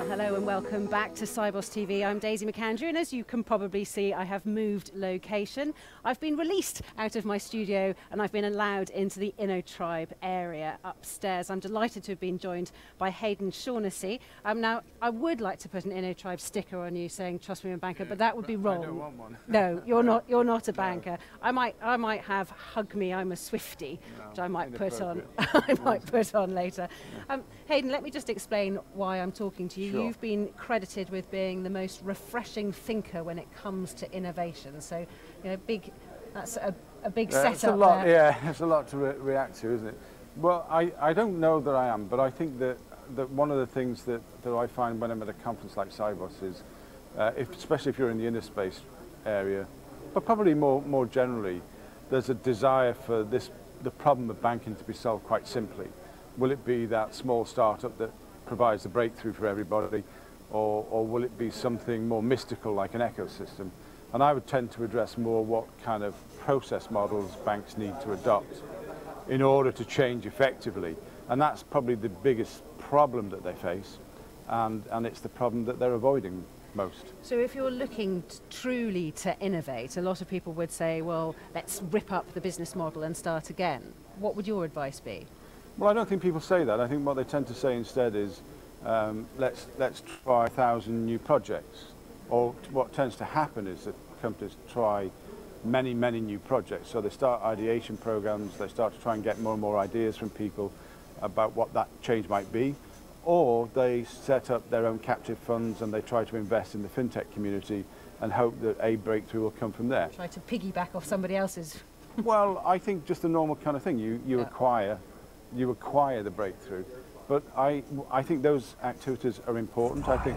Hello and welcome back to Sibos TV. I'm Daisy McAndrew, and as you can probably see, I have moved location. I've been released out of my studio and I've been allowed into the Innotribe area upstairs. I'm delighted to have been joined by Hayden Shaughnessy. Now, I would like to put an Innotribe sticker on you saying "Trust me, I'm a banker," but that would be wrong. I don't want one. No, you're not. You're not a banker. I might have "Hug me, I'm a Swiftie," which I might put on. I might put on later. Hayden, let me just explain why I'm talking to you. Sure. You've been credited with being the most refreshing thinker when it comes to innovation. So, you know, that's a big setup. It's a lot, there. yeah, it's a lot to react to, isn't it? Well, I don't know that I am, but I think that one of the things that I find when I'm at a conference like Sibos is, especially if you're in the inner space area, but probably more generally, there's a desire for the problem of banking to be solved quite simply. Will it be that small startup that provides the breakthrough for everybody, or will it be something more mystical like an ecosystem? And I would tend to address more what kind of process models banks need to adopt in order to change effectively. And that's probably the biggest problem that they face, and it's the problem that they're avoiding most. So if you're looking truly to innovate, a lot of people would say, well, let's rip up the business model and start again. What would your advice be? Well, I don't think people say that. I think what they tend to say instead is, let's try 1,000 new projects. Or what tends to happen is that companies try many new projects. So they start ideation programs, they start to try and get more and more ideas from people about what that change might be. Or they set up their own captive funds and they try to invest in the fintech community and hope that a breakthrough will come from there. Try to piggyback off somebody else's. Well, I think just the normal kind of thing. You acquire the breakthrough, but I think those activities are important. I think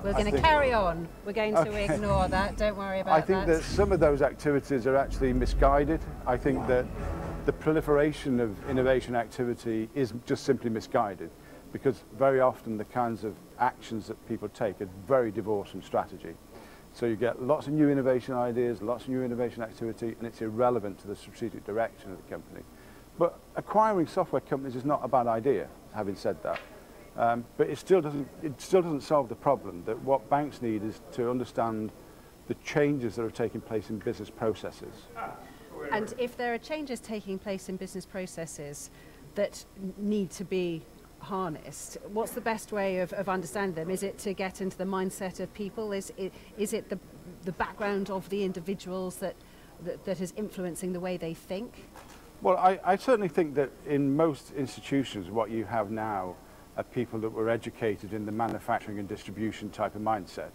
we're going to carry on. We're going to ignore that. Don't worry about that. I think that some of those activities are actually misguided. I think that the proliferation of innovation activity is just simply misguided, because very often the kinds of actions that people take are very divorced from strategy. So you get lots of new innovation ideas, lots of new innovation activity, and it's irrelevant to the strategic direction of the company. But acquiring software companies is not a bad idea, having said that. But it still doesn't solve the problem. That what banks need is to understand the changes that are taking place in business processes. And if there are changes taking place in business processes that need to be harnessed, what's the best way of understanding them? Is it to get into the mindset of people? Is it the background of the individuals that is influencing the way they think? Well, I certainly think that in most institutions what you have now are people that were educated in the manufacturing and distribution type of mindset.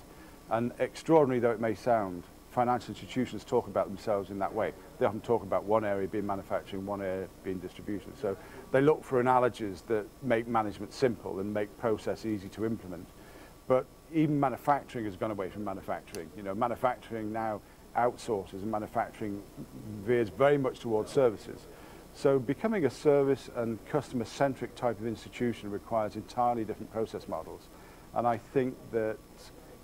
And extraordinary though it may sound, financial institutions talk about themselves in that way. They often talk about one area being manufacturing, one area being distribution. So they look for analogies that make management simple and make process easy to implement. But even manufacturing has gone away from manufacturing. You know, manufacturing now outsources, and manufacturing veers very much towards services. So becoming a service and customer-centric type of institution requires entirely different process models. And I think that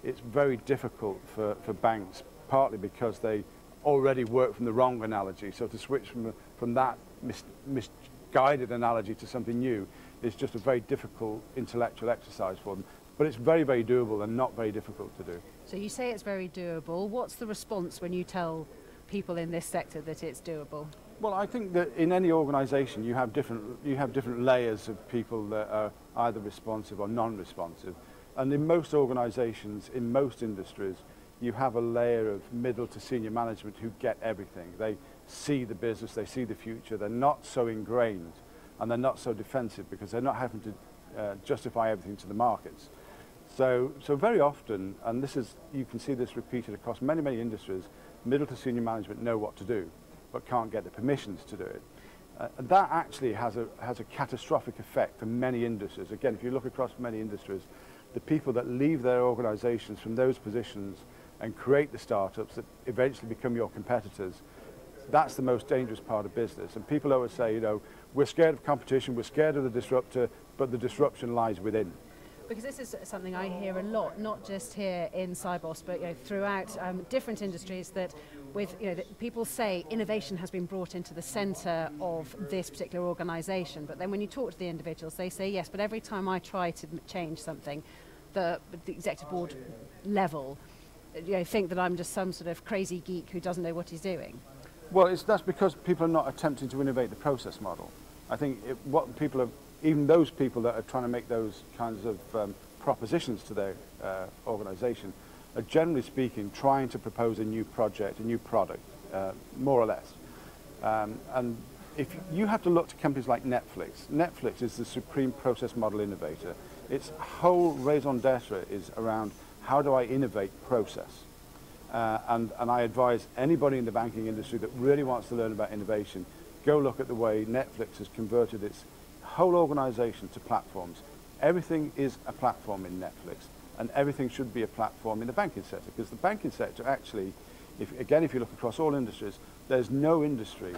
it's very difficult for banks, partly because they already work from the wrong analogy. So to switch from that misguided analogy to something new is just a very difficult intellectual exercise for them. But it's very doable and not very difficult to do. So you say it's very doable. What's the response when you tell people in this sector that it's doable? Well, I think that in any organisation you have different layers of people that are either responsive or non-responsive. And in most organisations, in most industries, you have a layer of middle to senior management who get everything. They see the business, they see the future, they're not so ingrained and they're not so defensive because they're not having to justify everything to the markets. So very often, and you can see this repeated across many industries, middle to senior management know what to do, but can't get the permissions to do it. That actually has a catastrophic effect for many industries. Again, if you look across many industries, the people that leave their organizations from those positions and create the startups that eventually become your competitors, that's the most dangerous part of business. And people always say, you know, we're scared of competition, we're scared of the disruptor, but the disruption lies within. Because this is something I hear a lot, not just here in Sibos, but throughout different industries, that with, people say innovation has been brought into the centre of this particular organisation, but then when you talk to the individuals, they say yes, but every time I try to change something, the executive board level, think that I'm just some sort of crazy geek who doesn't know what he's doing. Well, that's because people are not attempting to innovate the process model. I think even those people that are trying to make those kinds of propositions to their organisation are generally speaking trying to propose a new project, a new product, more or less. And if you have to look to companies like Netflix. Netflix is the supreme process model innovator. Its whole raison d'etre is around how do I innovate process. And I advise anybody in the banking industry that really wants to learn about innovation, go look at the way Netflix has converted its whole organisation to platforms. Everything is a platform in Netflix, and everything should be a platform in the banking sector, because the banking sector actually, if you look across all industries, there's no industry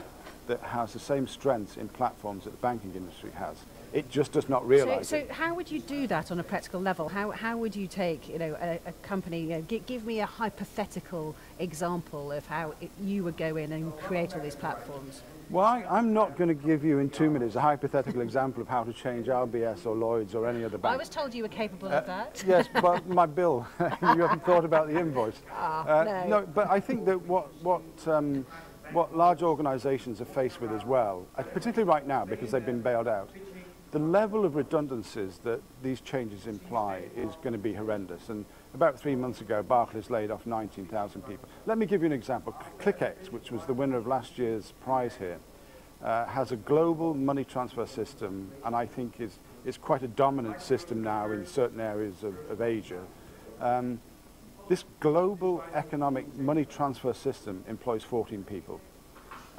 that has the same strengths in platforms that the banking industry has. It just does not realise it. So how would you do that on a practical level? How would you take, a company, give me a hypothetical example of how you would go in and create all these platforms? Well, I'm not going to give you in 2 minutes a hypothetical example of how to change RBS or Lloyds or any other bank. I was told you were capable of that. Yes, but my bill, you haven't thought about the invoice. No, but I think that what large organisations are faced with as well, particularly right now because they've been bailed out, the level of redundancies that these changes imply is going to be horrendous. And about 3 months ago, Barclays laid off 19,000 people. Let me give you an example. ClickX, which was the winner of last year's prize here, has a global money transfer system, and I think is quite a dominant system now in certain areas of Asia. This global economic money transfer system employs 14 people.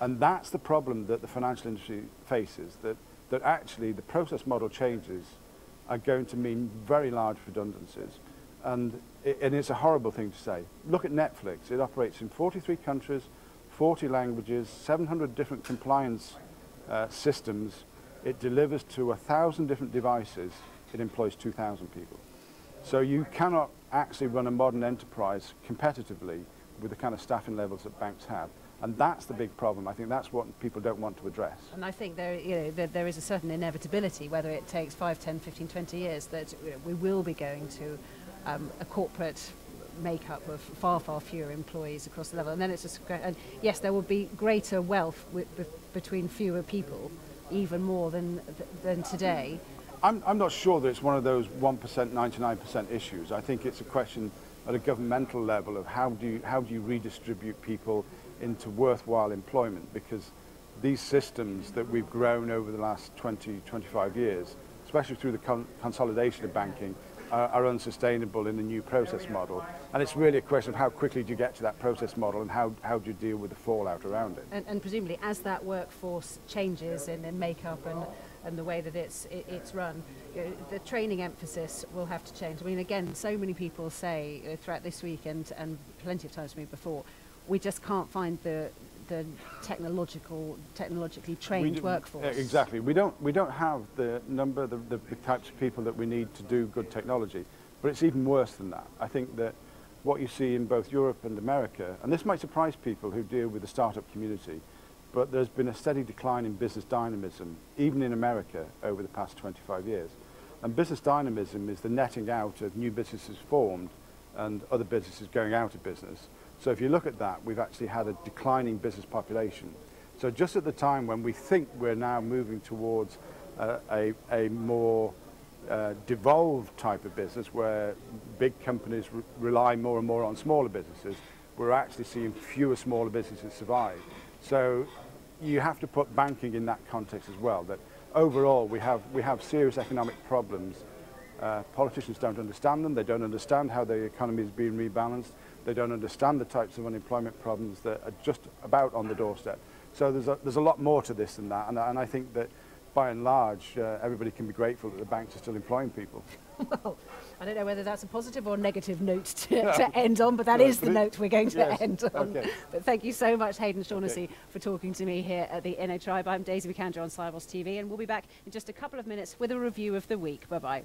And that's the problem that the financial industry faces, that actually the process model changes are going to mean very large redundancies. And it's a horrible thing to say. Look at Netflix. It operates in 43 countries, 40 languages, 700 different compliance systems. It delivers to 1,000 different devices. It employs 2,000 people. So you cannot actually run a modern enterprise competitively with the kind of staffing levels that banks have. And that's the big problem. I think that's what people don't want to address. And I think there is a certain inevitability, whether it takes 5, 10, 15, 20 years, that we will be going to a corporate makeup of far, far fewer employees across the level. And then it's just, and yes, there will be greater wealth between fewer people, even more than today. I'm not sure that it's one of those 1%, 99% issues. I think it's a question at a governmental level of how do you redistribute people into worthwhile employment, because these systems that we've grown over the last 20, 25 years, especially through the consolidation of banking, are unsustainable in the new process model. And it's really a question of how quickly do you get to that process model and how do you deal with the fallout around it. And presumably as that workforce changes in makeup and the way that it's run, the training emphasis will have to change. I mean, again, so many people say throughout this week and plenty of times to me before, we just can't find the technologically trained workforce. Exactly. We don't have the number, the types of people that we need to do good technology. But it's even worse than that. I think that what you see in both Europe and America, and this might surprise people who deal with the startup community, but there's been a steady decline in business dynamism, even in America, over the past 25 years. And business dynamism is the netting out of new businesses formed and other businesses going out of business. So if you look at that, we've actually had a declining business population. So just at the time when we think we're now moving towards a more devolved type of business where big companies rely more and more on smaller businesses, we're actually seeing fewer smaller businesses survive. So you have to put banking in that context as well, that overall we have serious economic problems. Politicians don't understand them. They don't understand how the economy is being rebalanced. They don't understand the types of unemployment problems that are just about on the doorstep. So there's a lot more to this than that, and I think that by and large everybody can be grateful that the banks are still employing people. Well, I don't know whether that's a positive or negative note to end on, but that is the note we're going to end on. Okay. But thank you so much, Hayden Shaughnessy, for talking to me here at the Innotribe. I'm Daisy McAndrew on Sibos TV, and we'll be back in just a couple of minutes with a review of the week. Bye-bye.